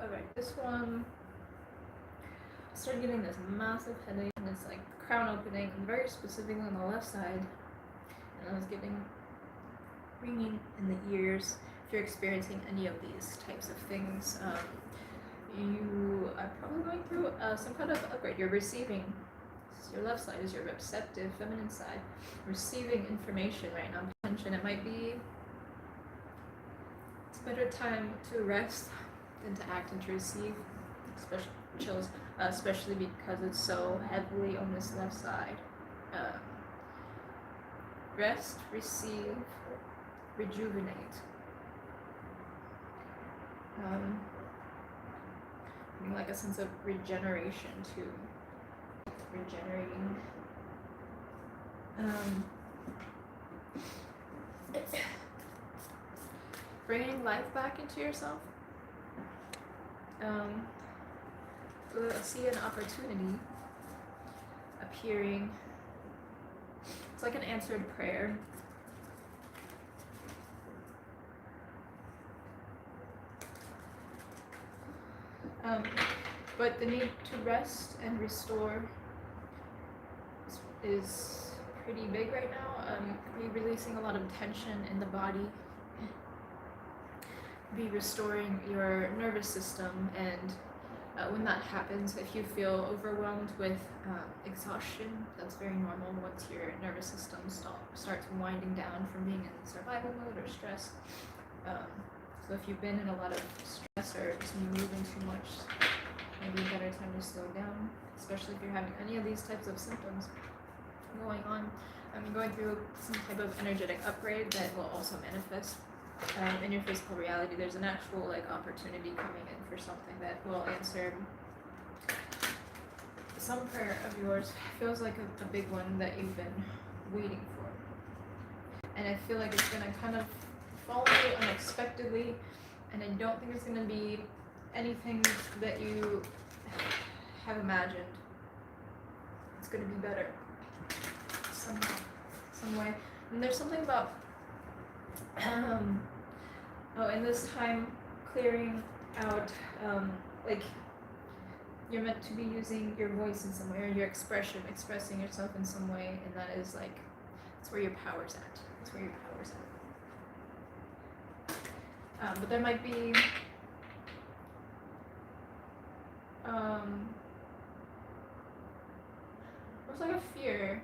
Alright, this one, I started getting this massive headache, and it's like crown opening, and very specifically on the left side, and I was getting ringing in the ears. If you're experiencing any of these types of things, you are probably going through some kind of upgrade. You're receiving. Your left side is your receptive feminine side, receiving information right now. Attention. It might be. It's a better time to rest than to act and to receive. Especially because it's so heavily on this left side. Rest, receive, rejuvenate. Like a sense of regeneration too. Regenerating. Bringing life back into yourself. See an opportunity appearing. It's like an answered prayer. But the need to rest and restore is pretty big right now. Be releasing a lot of tension in the body. Be restoring your nervous system, and when that happens, if you feel overwhelmed with exhaustion, that's very normal once your nervous system starts winding down from being in survival mode or stress. So if you've been in a lot of stress or just moving too much, maybe a better time to slow down, especially if you're having any of these types of symptoms going on. I'm going through some type of energetic upgrade that will also manifest in your physical reality. There's an actual opportunity coming in for something that will answer some prayer of yours. Feels like a big one that you've been waiting for, and I feel like it's gonna kind of fall on you unexpectedly, and I don't think it's gonna be anything that you have imagined. It's gonna be better somehow, some way. And there's something about in this time clearing out, you're meant to be using your voice in some way, or your expressing yourself in some way, and that is it's where your power's at. It's where your power's at. But there might be it's like a fear.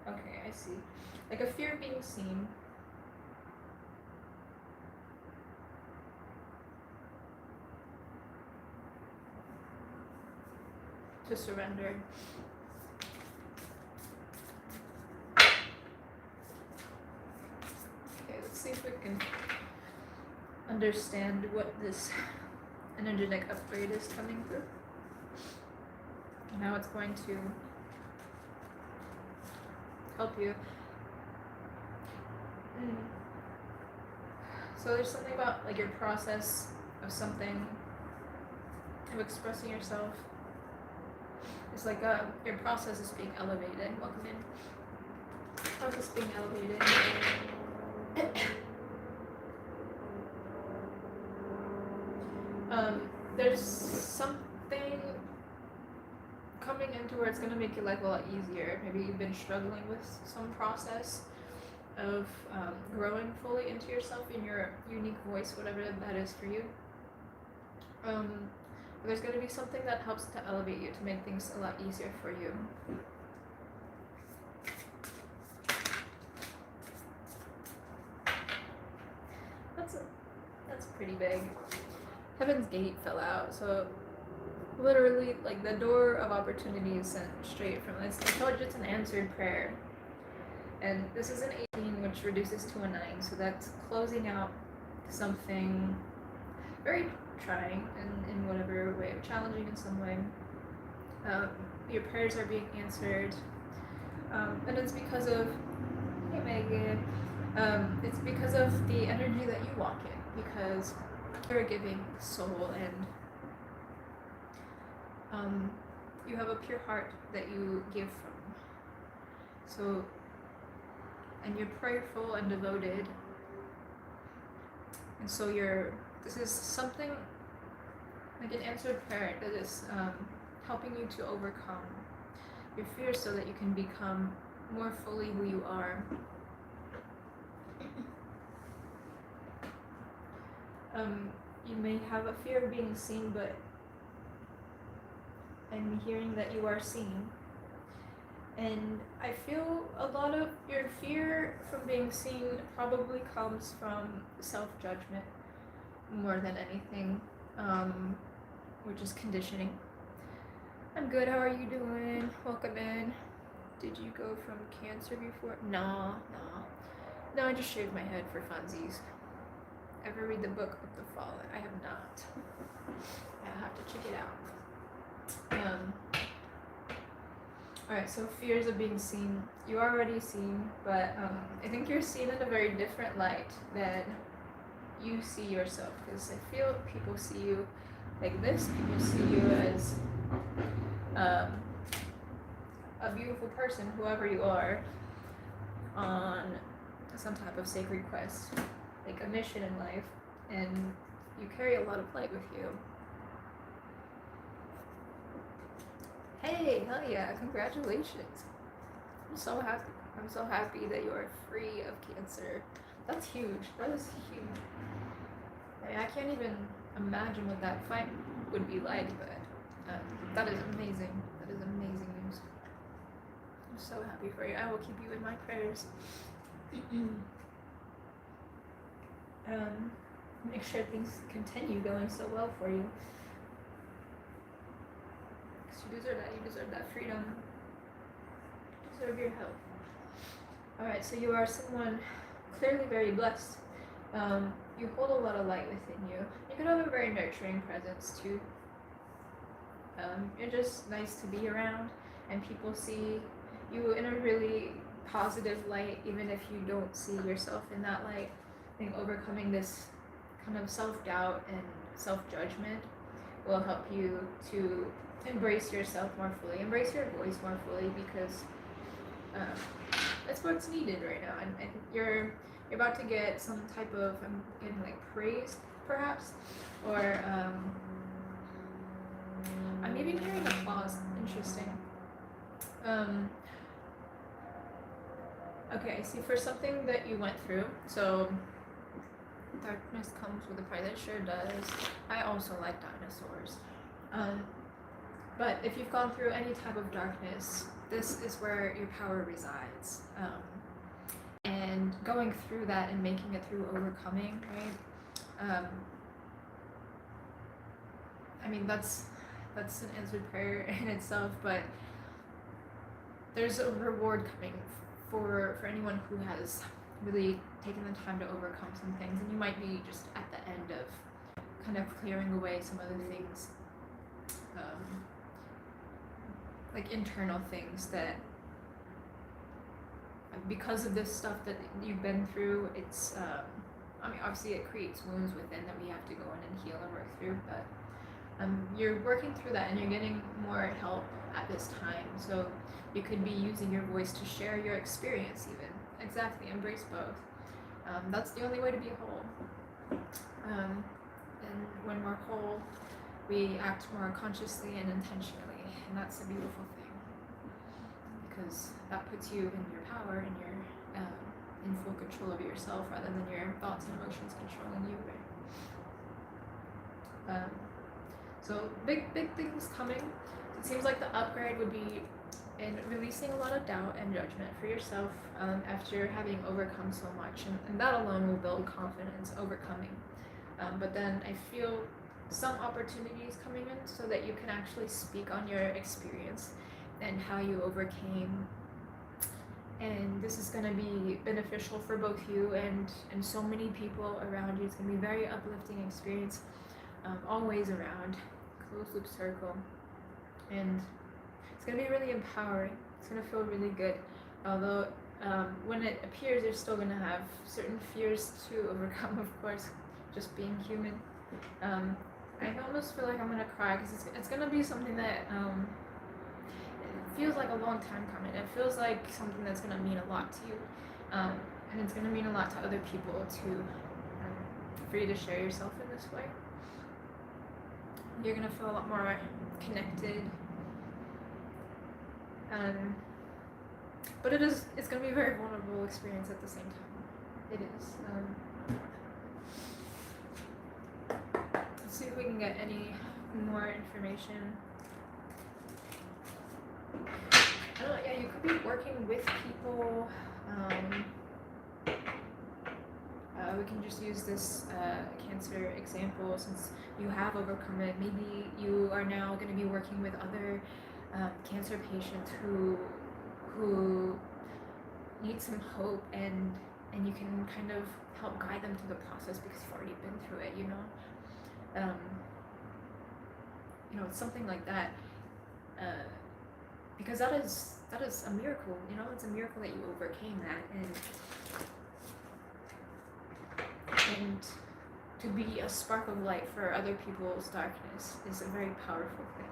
Okay, I see. Like a fear of being seen. To surrender. Okay, let's see if we can understand what this energetic upgrade is coming through. Now it's going to help you. So there's something about your process of something, of expressing yourself. It's like your process is being elevated. Welcome in. Process being elevated. There's something coming into where it's going to make your life a lot easier. Maybe you've been struggling with some process of growing fully into yourself in your unique voice, whatever that is for you. There's going to be something that helps to elevate you, to make things a lot easier for you. That's pretty big. Heaven's Gate fell out, so literally the door of opportunity is sent straight from this. I told you it's an answered prayer. And this is an 18, which reduces to a 9, so that's closing out something very trying in whatever way, challenging in some way. Your prayers are being answered, and it's because of, hey Megan, it's because of the energy that you walk in, because you're a giving soul, and you have a pure heart that you give from. So and you're prayerful and devoted, and so this is something like an answered prayer that is helping you to overcome your fears so that you can become more fully who you are. You may have a fear of being seen, but I'm hearing that you are seen. And I feel a lot of your fear from being seen probably comes from self-judgment more than anything, which is conditioning. I'm good, how are you doing? Welcome in. Did you go from Cancer before? No, I just shaved my head for funsies. Ever read the book of the Fallen? I have not. I have to check it out. Alright, so fears of being seen. You are already seen, but I think you're seen in a very different light than you see yourself, because I feel people see you like this. People see you as a beautiful person, whoever you are, on some type of sacred quest, like a mission in life, and you carry a lot of light with you. Hey, hell yeah, congratulations. I'm so happy that you are free of cancer. That's huge. That is huge. I can't even imagine what that fight would be like, but that is amazing. That is amazing news. I'm so happy for you. I will keep you in my prayers. Make sure things continue going so well for you. Because you deserve that. You deserve that freedom. You deserve your health. Alright, so you are someone clearly very blessed. You hold a lot of light within you. You could have a very nurturing presence too. You're just nice to be around, and people see you in a really positive light, even if you don't see yourself in that light. I think overcoming this kind of self-doubt and self-judgment will help you to embrace yourself more fully, embrace your voice more fully, because that's what's needed right now. And you're about to get some type of like praise, perhaps, or I'm even hearing applause. Interesting. Okay, see, for something that you went through, so darkness comes with a price. It sure does. I also like dinosaurs. But if you've gone through any type of darkness, this is where your power resides. And going through that and making it through, overcoming, right? I mean, that's an answered prayer in itself, but there's a reward coming for anyone who has really taken the time to overcome some things, and you might be just at the end of kind of clearing away some other things, like internal things that, because of this stuff that you've been through, it's I mean, obviously it creates wounds within that we have to go in and heal and work through, but you're working through that and you're getting more help at this time, so you could be using your voice to share your experience even. Exactly, embrace both. That's the only way to be whole. And when we're whole, we act more consciously and intentionally, and that's a beautiful thing, because that puts you in your power and you're in full control of yourself rather than your thoughts and emotions controlling you, right? So big things coming. It seems like the upgrade would be in releasing a lot of doubt and judgment for yourself after having overcome so much, and that alone will build confidence, overcoming. But then I feel some opportunities coming in so that you can actually speak on your experience and how you overcame, and this is going to be beneficial for both you and so many people around you. It's going to be a very uplifting experience, always around, closed loop circle, and it's going to be really empowering. It's going to feel really good, although when it appears, you're still going to have certain fears to overcome, of course, just being human. I almost feel like I'm going to cry, because it's going to be something that it feels like a long time coming. It feels like something that's going to mean a lot to you, And it's going to mean a lot to other people to for you to share yourself in this way. You're going to feel a lot more connected. But it's going to be a very vulnerable experience at the same time. It is. Let's see if we can get any more information. I don't know, yeah, you could be working with people. We can just use this cancer example since you have overcome it. Maybe you are now going to be working with other cancer patients who need some hope, and you can kind of help guide them through the process because you've already been through it, you know. It's something like that, because that is a miracle, you know. It's a miracle that you overcame that, and to be a spark of light for other people's darkness is a very powerful thing.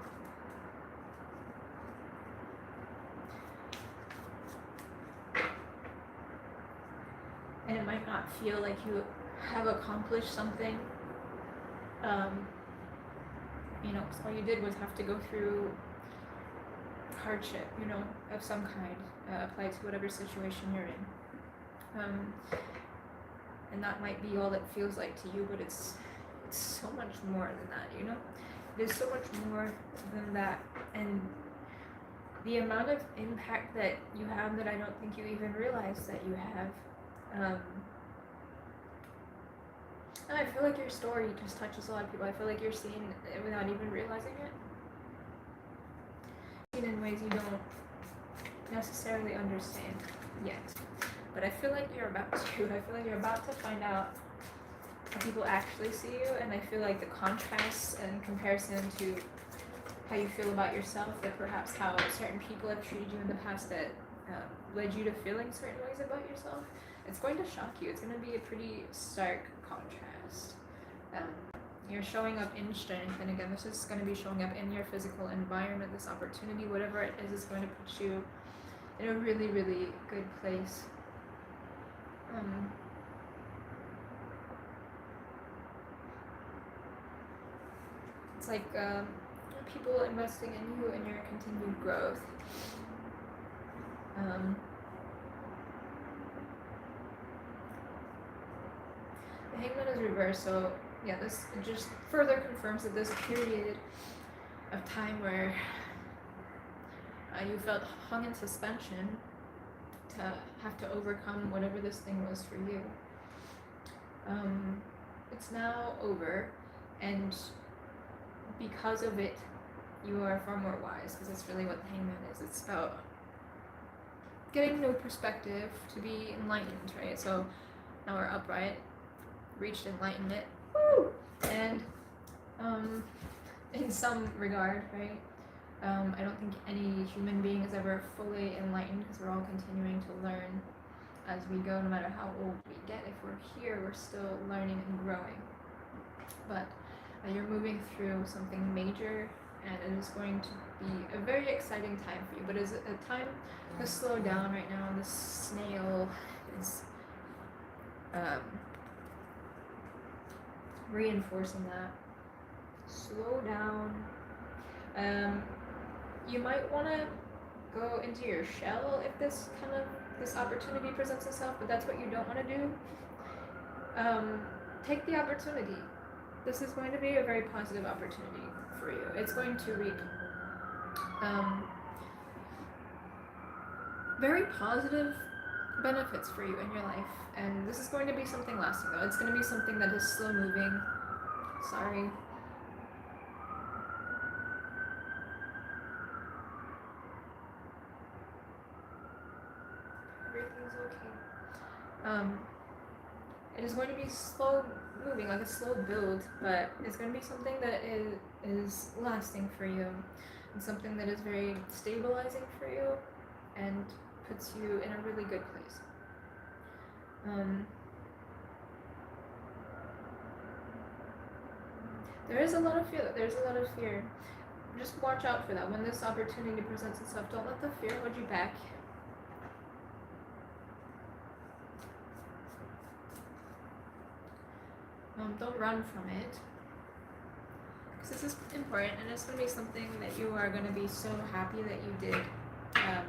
And it might not feel like you have accomplished something. Because all you did was have to go through hardship, of some kind, applied to whatever situation you're in. And that might be all it feels like to you, but it's so much more than that, There's so much more than that. And the amount of impact that you have that I don't think you even realize that you have. And I feel like your story just touches a lot of people. I feel like you're seeing it without even realizing it. Seen in ways you don't necessarily understand yet. But I feel like you're about to. I feel like you're about to find out how people actually see you, and I feel like the contrast and comparison to how you feel about yourself, that perhaps how certain people have treated you in the past that led you to feeling certain ways about yourself, it's going to shock you. It's going to be a pretty stark contrast. You're showing up in strength, and again, this is going to be showing up in your physical environment. This opportunity, whatever it is going to put you in a really, really good place. It's like people investing in you and your continued growth. The Hangman is reversed, so yeah, this just further confirms that this period of time where you felt hung in suspension to have to overcome whatever this thing was for you. It's now over, and because of it, you are far more wise, because that's really what the Hangman is. It's about getting new perspective, to be enlightened, right? So now we're upright, reached enlightenment, woo! And in some regard, right? I don't think any human being is ever fully enlightened, because we're all continuing to learn as we go, no matter how old we get. If we're here, we're still learning and growing. But you're moving through something major, and it is going to be a very exciting time for you. But it's a time to slow down right now. The snail is reinforcing that. Slow down. You might want to go into your shell if this opportunity presents itself, but that's what you don't want to do. Take the opportunity. This is going to be a very positive opportunity for you. It's going to reap very positive benefits for you in your life, and this is going to be something lasting, though. It's going to be something that is slow moving. Sorry. Everything's okay. It is going to be slow moving, like a slow build, but it's going to be something that is lasting for you, and something that is very stabilizing for you and puts you in a really good place. There is a lot of fear. There's a lot of fear. Just watch out for that. When this opportunity presents itself, don't let the fear hold you back. don't run from it, because this is important, and it's going to be something that you are going to be so happy that you did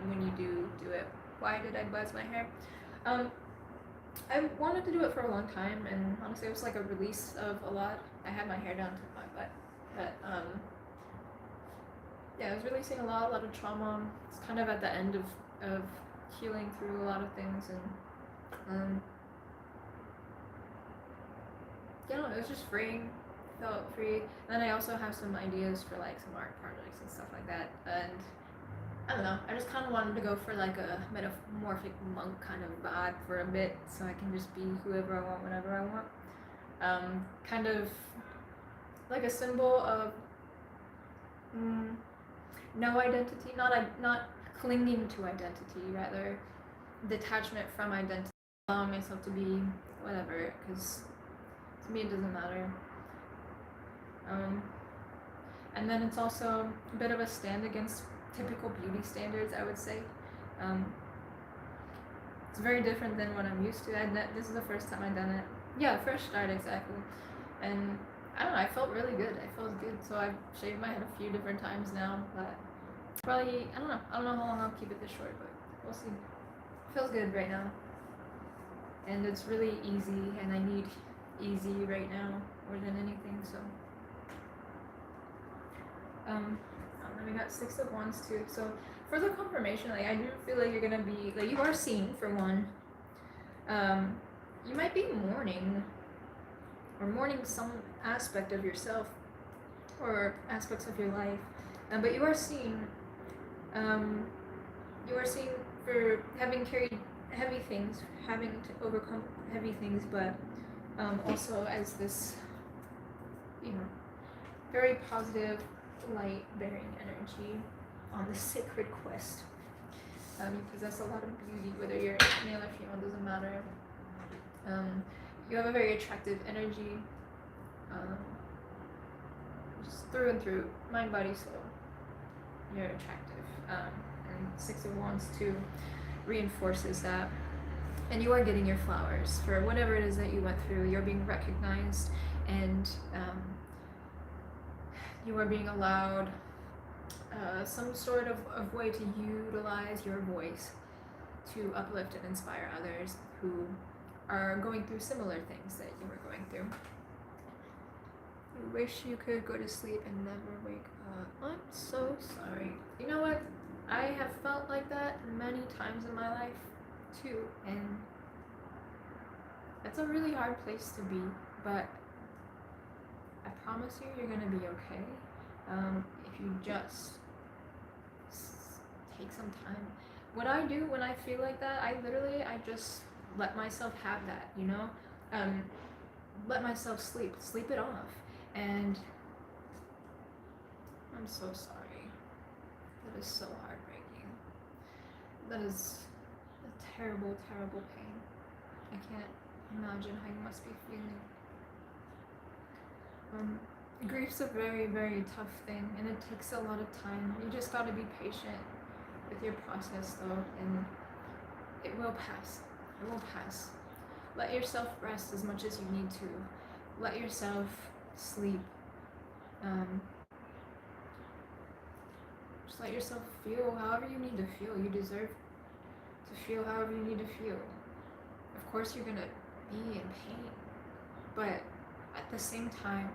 when you do it. Why did I buzz my hair? I wanted to do it for a long time, and honestly it was like a release of a lot. I had my hair down to my butt, but yeah, I was releasing a lot of trauma. It's kind of at the end of healing through a lot of things, and you know, it was just freeing. Felt free. And then I also have some ideas for like some art projects and stuff like that, and I don't know, I just kind of wanted to go for like a metamorphic monk kind of vibe for a bit, so I can just be whoever I want whenever I want. Kind of like a symbol of no identity, not clinging to identity, rather detachment from identity, allowing myself to be whatever, because to me it doesn't matter. And then it's also a bit of a stand against typical beauty standards, I would say. It's very different than what I'm used to. This is the first time I've done it. Yeah, fresh start, exactly. And I don't know, I felt really good. I felt good, so I've shaved my head a few different times now, but probably, I don't know how long I'll keep it this short, but we'll see. It feels good right now. And it's really easy, and I need easy right now more than anything, so. And then we got 6 of Wands too. So for the confirmation, like I do feel like you're gonna be like, you are seen for one. You might be mourning some aspect of yourself or aspects of your life, but you are seen. You are seen for having carried heavy things, having to overcome heavy things, but also as this, you know, very positive, light-bearing energy on the sacred quest. You possess a lot of beauty, whether you're male or female, doesn't matter. You have a very attractive energy, just through and through, mind, body, soul. You're attractive, and 6 of Wands too reinforces that. And you are getting your flowers for whatever it is that you went through. You're being recognized, and you are being allowed some sort of way to utilize your voice to uplift and inspire others who are going through similar things that you were going through. You wish you could go to sleep and never wake up. I'm so sorry. You know what? I have felt like that many times in my life too, and it's a really hard place to be, but I promise you, you're gonna be okay. If you just take some time. What I do when I feel like that, I just let myself have that, you know? Let myself sleep it off. And I'm so sorry. That is so heartbreaking. That is a terrible, terrible pain. I can't imagine how you must be feeling. Grief's a very, very tough thing, and it takes a lot of time. You just gotta be patient with your process, though, and it will pass. It will pass. Let yourself rest as much as you need to. Let yourself sleep. Just let yourself feel however you need to feel. You deserve to feel however you need to feel. Of course, you're gonna be in pain, but at the same time,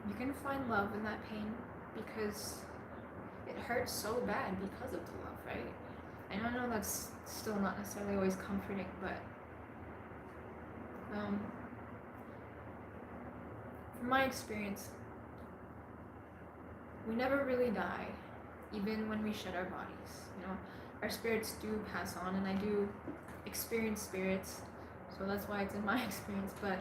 you can find love in that pain, because it hurts so bad because of the love, right? And I know that's still not necessarily always comforting, but from my experience, we never really die, even when we shed our bodies. You know, our spirits do pass on, and I do experience spirits, so that's why it's in my experience, but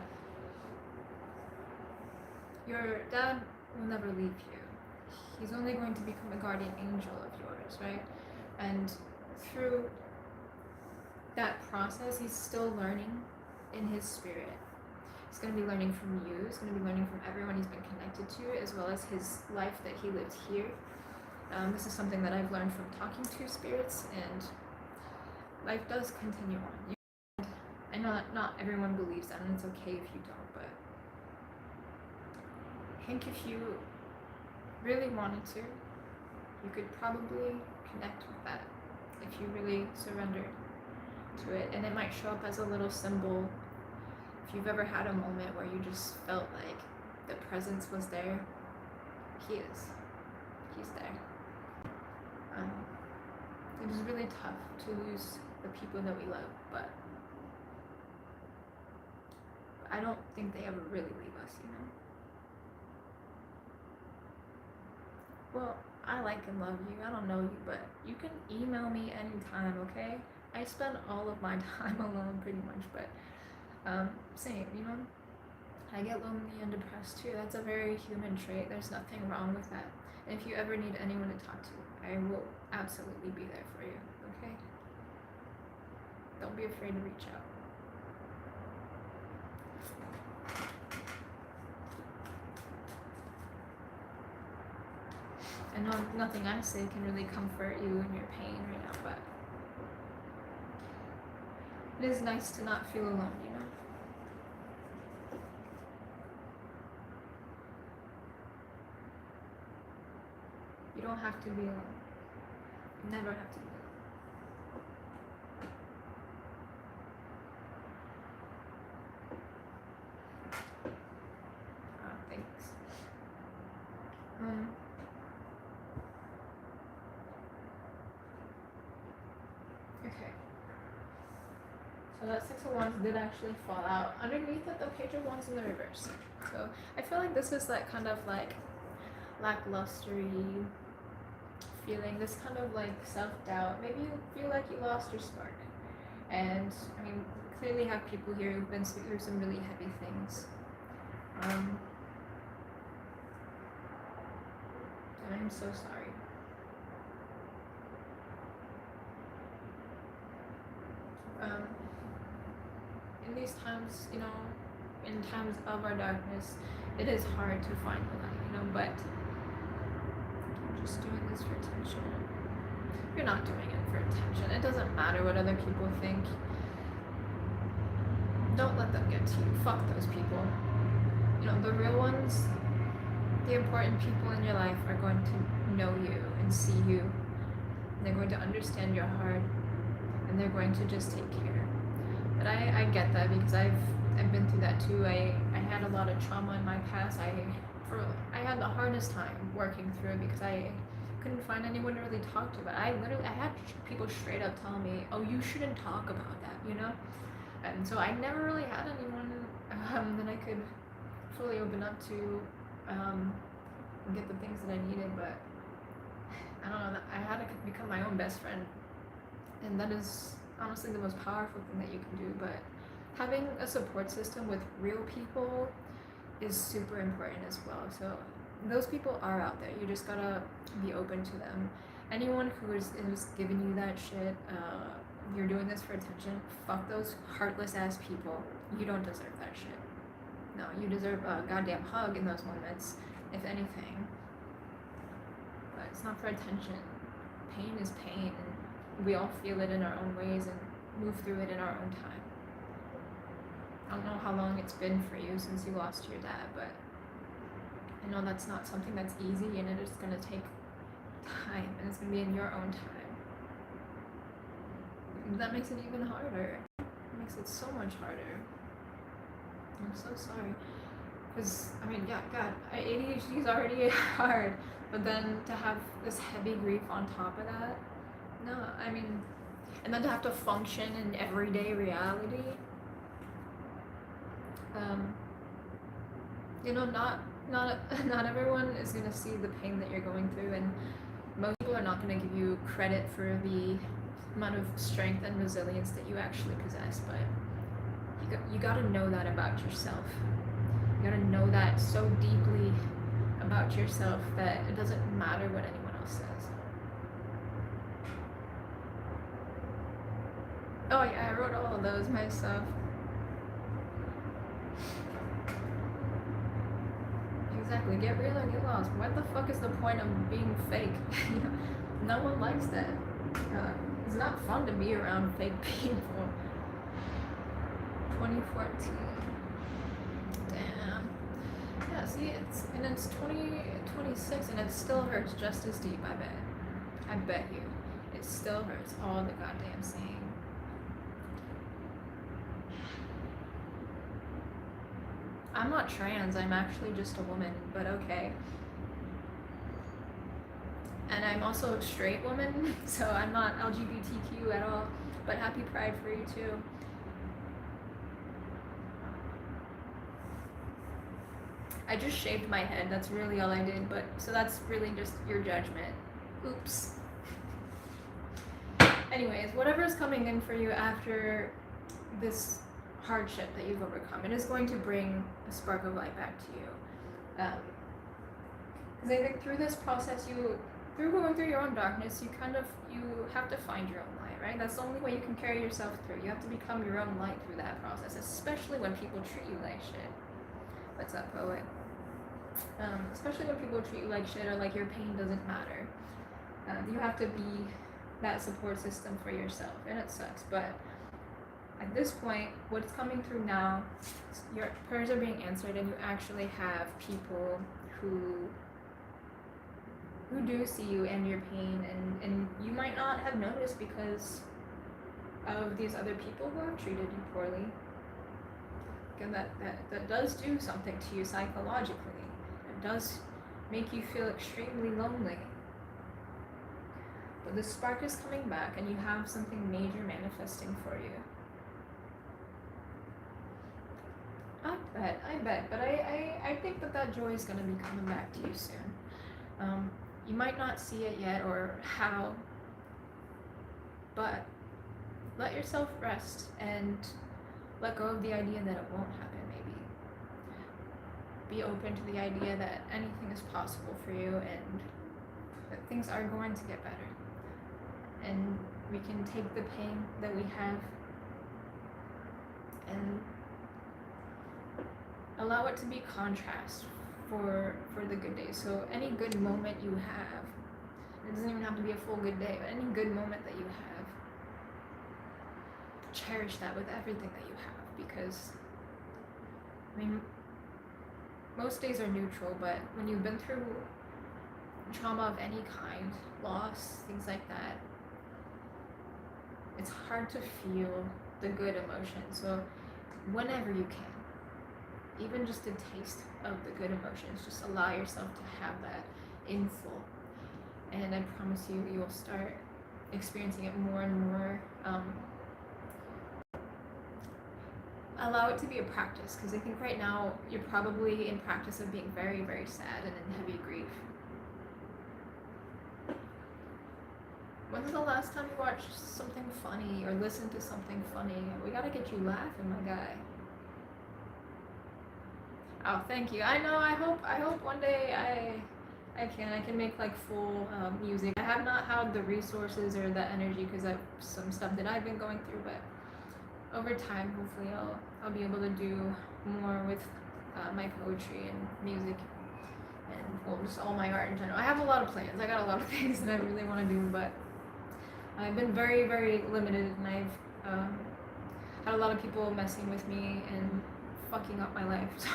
your dad will never leave you. He's only going to become a guardian angel of yours, right? And through that process, he's still learning in his spirit. He's going to be learning from you. He's going to be learning from everyone he's been connected to, as well as his life that he lived here. This is something that I've learned from talking to spirits, and life does continue on. I know that not everyone believes that, and it's okay if you don't, but think if you really wanted to, you could probably connect with that if you really surrendered to it. And it might show up as a little symbol. If you've ever had a moment where you just felt like the presence was there, he's there. It is really tough to lose the people that we love, but I don't think they ever really leave us, you know? Well, I like and love you. I don't know you, but you can email me anytime, okay? I spend all of my time alone pretty much, but same, you know? I get lonely and depressed too. That's a very human trait. There's nothing wrong with that. And if you ever need anyone to talk to, I will absolutely be there for you, okay? Don't be afraid to reach out. I know nothing I say can really comfort you in your pain right now, but it is nice to not feel alone, you know? You don't have to be alone. You never have to be alone. Thanks. Okay. So that Six of Wands did actually fall out. Underneath it, the Page of Wands in the reverse. So I feel like this is that kind of like lacklustery feeling, this kind of like self-doubt. Maybe you feel like you lost your spark. And I mean, clearly have people here who've been through some really heavy things. And I'm so sorry. In these times, you know, in times of our darkness, it is hard to find the light, you know, but you're just doing this for attention. You're not doing it for attention. It doesn't matter what other people think. Don't let them get to you. Fuck those people. You know, the real ones, the important people in your life are going to know you and see you. And they're going to understand your heart, and they're going to just take care. But I get that because I've been through that too. I had a lot of trauma in my past. I had the hardest time working through it because I couldn't find anyone to really talk to. But I had people straight up tell me, "Oh, you shouldn't talk about that," you know. And so I never really had anyone that I could fully open up to and get the things that I needed. But I don't know. I had to become my own best friend, and that is honestly the most powerful thing that you can do. But having a support system with real people is super important as well. So those people are out there. You just gotta be open to them. Anyone who is giving you that shit, you're doing this for attention, fuck those heartless ass people. You don't deserve that shit. No, you deserve a goddamn hug in those moments, if anything. But it's not for attention. Pain is pain, and we all feel it in our own ways and move through it in our own time. I don't know how long it's been for you since you lost your dad, but I know that's not something that's easy, and it is going to take time, and it's going to be in your own time. That makes it even harder. It makes it so much harder. I'm so sorry. Because, I mean, yeah, God, ADHD is already hard, but then to have this heavy grief on top of that, no, I mean, and then to have to function in everyday reality, you know, not everyone is going to see the pain that you're going through, and most people are not going to give you credit for the amount of strength and resilience that you actually possess. But you got to know that about yourself. You got to know that so deeply about yourself that it doesn't matter what anyone else says. Oh yeah, I wrote all of those myself. Exactly, get real or get lost. What the fuck is the point of being fake? No one likes that. It's not fun to be around fake people. 2014. Damn. Yeah, see, it's 2026 and it still hurts just as deep, I bet. I bet you. It still hurts all the goddamn same. I'm not trans, I'm actually just a woman, but okay. And I'm also a straight woman, so I'm not LGBTQ at all, but happy Pride for you too. I just shaved my head, that's really all I did, but so that's really just your judgment. Oops. Anyways, whatever's coming in for you after this hardship that you've overcome, it is going to bring a spark of light back to you. Because I think through this process, through going through your own darkness, you have to find your own light, right? That's the only way you can carry yourself through. You have to become your own light through that process, especially when people treat you like shit. What's up, poet? Especially when people treat you like shit or like your pain doesn't matter. You have to be that support system for yourself, and it sucks, but at this point, what's coming through now, your prayers are being answered, and you actually have people who do see you and your pain, and you might not have noticed because of these other people who have treated you poorly. And that does do something to you psychologically. It does make you feel extremely lonely. But the spark is coming back, and you have something major manifesting for you. I bet, but I think that joy is going to be coming back to you soon. You might not see it yet or how, but let yourself rest and let go of the idea that it won't happen, maybe. Be open to the idea that anything is possible for you and that things are going to get better. And we can take the pain that we have and allow it to be contrast for the good days. So any good moment you have, it doesn't even have to be a full good day, but any good moment that you have, cherish that with everything that you have, because I mean, most days are neutral, but when you've been through trauma of any kind, loss, things like that, it's hard to feel the good emotions. So whenever you can, even just a taste of the good emotions, just allow yourself to have that in full, and I promise you, you'll start experiencing it more and more. Allow it to be a practice, because I think right now you're probably in practice of being very, very sad and in heavy grief. When's the last time you watched something funny or listened to something funny? We gotta get you laughing, my guy. Oh, thank you. I know. I hope one day I can make like full music. I have not had the resources or the energy because of some stuff that I've been going through, but over time, hopefully, I'll be able to do more with my poetry and music and well, just all my art in general. I have a lot of plans. I got a lot of things that I really want to do, but I've been very, very limited, and I've had a lot of people messing with me and fucking up my life. So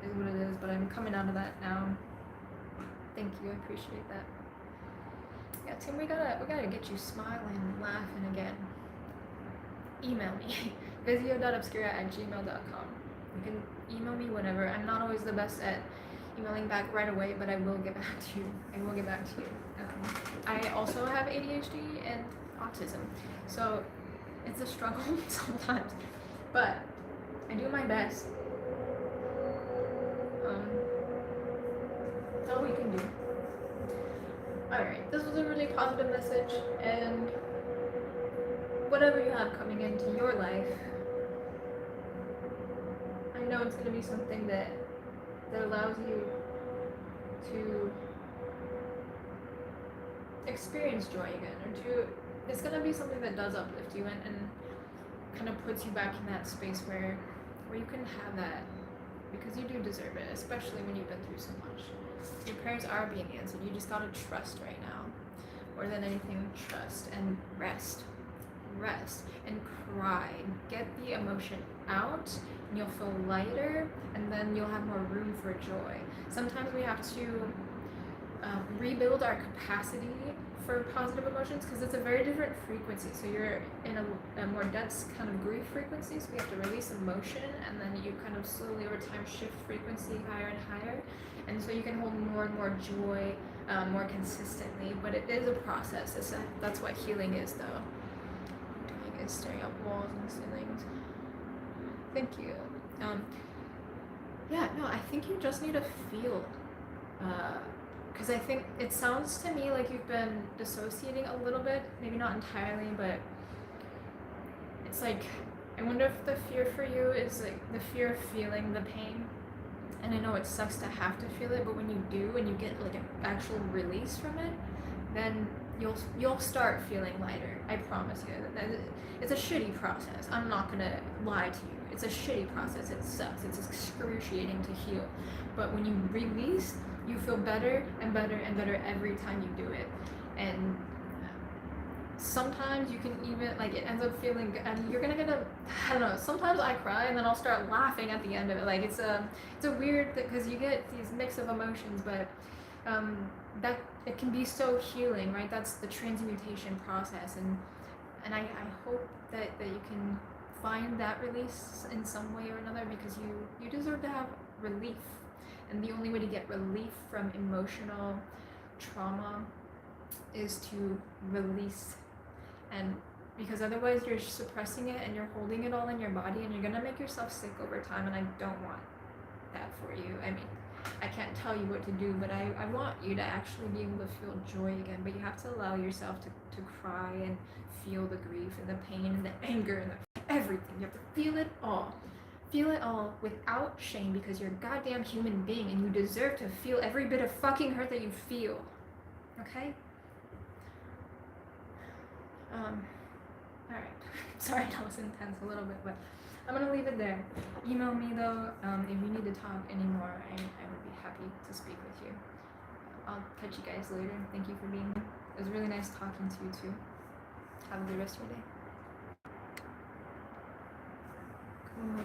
is what it is. But I'm coming out of that now. Thank you. I appreciate that. Yeah, Tim, we gotta get you smiling and laughing again. Email me, visio.obscura@gmail.com. You can email me whenever. I'm not always the best at emailing back right away, but I will get back to you. I also have ADHD and autism, so it's a struggle sometimes, but I do my best. That's all we can do. Alright, this was a really positive message, and whatever you have coming into your life, I know it's going to be something that allows you to experience joy again, or it's going to be something that does uplift you and kind of puts you back in that space where you can have that, because you do deserve it, especially when you've been through so much. Your prayers are being answered. You just got to trust right now. More than anything, trust and rest and cry. Get the emotion out, and you'll feel lighter, and then you'll have more room for joy. Sometimes we have to rebuild our capacity for positive emotions because it's a very different frequency. So you're in a more dense kind of grief frequency, so we have to release emotion, and then you kind of slowly over time shift frequency higher and higher, and so you can hold more and more joy more consistently. But it is a process. That's what healing is, though. Doing is staring at walls and ceilings. Thank you. Yeah, no, I think you just need to feel. Because I think it sounds to me like you've been dissociating a little bit, maybe not entirely, but it's like, I wonder if the fear for you is like the fear of feeling the pain. And I know it sucks to have to feel it, but when you do and you get like an actual release from it, then you'll start feeling lighter. I promise you. It's a shitty process. I'm not gonna lie to you. It's a shitty process. It sucks. It's excruciating to heal. But when you release, you feel better and better and better every time you do it. And sometimes you can even, like, it ends up feeling, and you're gonna get I don't know, sometimes I cry and then I'll start laughing at the end of it. Like, it's a weird, because you get these mix of emotions, but that it can be so healing, right? That's the transmutation process, and I hope that you can find that release in some way or another, because you deserve to have relief. And the only way to get relief from emotional trauma is to release. And because otherwise you're suppressing it and you're holding it all in your body, and you're gonna make yourself sick over time, and I don't want that for you. I mean, I can't tell you what to do, but I want you to actually be able to feel joy again. But you have to allow yourself to cry and feel the grief and the pain and the anger and everything. You have to feel it all. Feel it all without shame, because you're a goddamn human being and you deserve to feel every bit of fucking hurt that you feel. Okay? Alright. Sorry that was intense a little bit, but I'm gonna leave it there. Email me though, if you need to talk anymore. I would be happy to speak with you. I'll catch you guys later. Thank you for being here. It was really nice talking to you too. Have a good rest of your day. Cool.